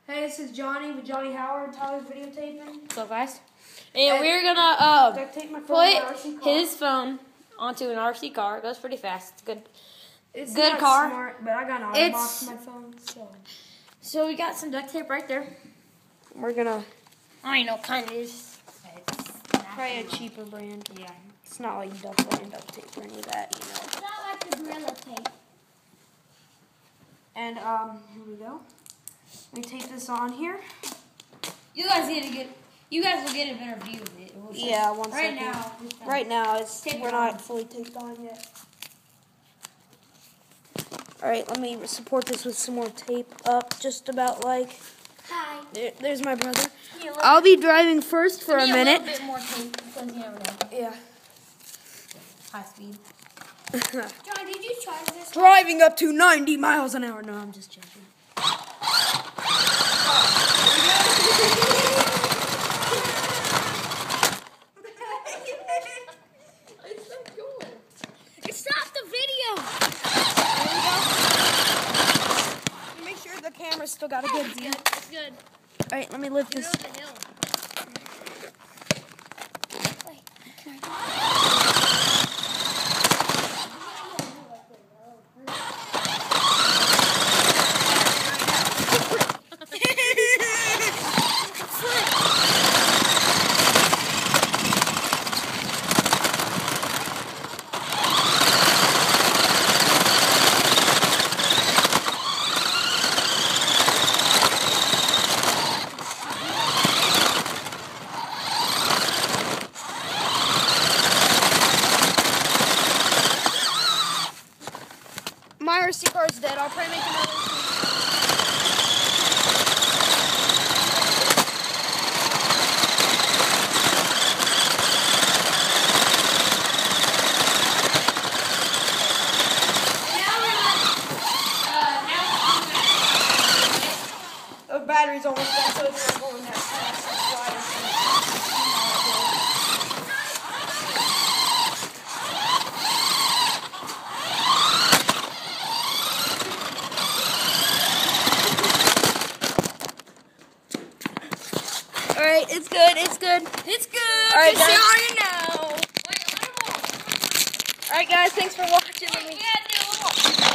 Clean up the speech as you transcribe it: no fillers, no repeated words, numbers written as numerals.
Hey, this is Johnny with Johnny Howard. Tyler's videotaping. What's up, guys? And we're gonna Duct tape my phone to my RC put car. his phone onto an RC car. It goes pretty fast. It's good. It's good not car. Smart, but I got an auto box on my phone, So we got some duct tape right there. We're gonna. I know, kind of is. Probably a cheaper brand. Yeah. It's not like duct tape or any of that, you know. It's not like the Gorilla Tape. And here we go. Let me tape this on here. You guys need to get. You guys will get a better view of it. Yeah, one right second. now. Right now, we're not on. fully taped on yet. All right, let me support this with some more tape up, just about like. Hi. There's my brother. I'll be driving first for a minute. A little bit more tape because you never know. Yeah. High speed. John, did you charge this? Driving up to 90 miles an hour. No, I'm just joking. Stop the video. Make sure the camera's still got a good view. It's good. All right, let me lift You're this. on the hill. My RC car is dead. I'll probably make another. The battery's almost dead, so it's not going that fast. That's why All right, it's good. It's good. It's good. All right, Just so guys. you know. All right, guys. Thanks for watching. Yeah, do a little.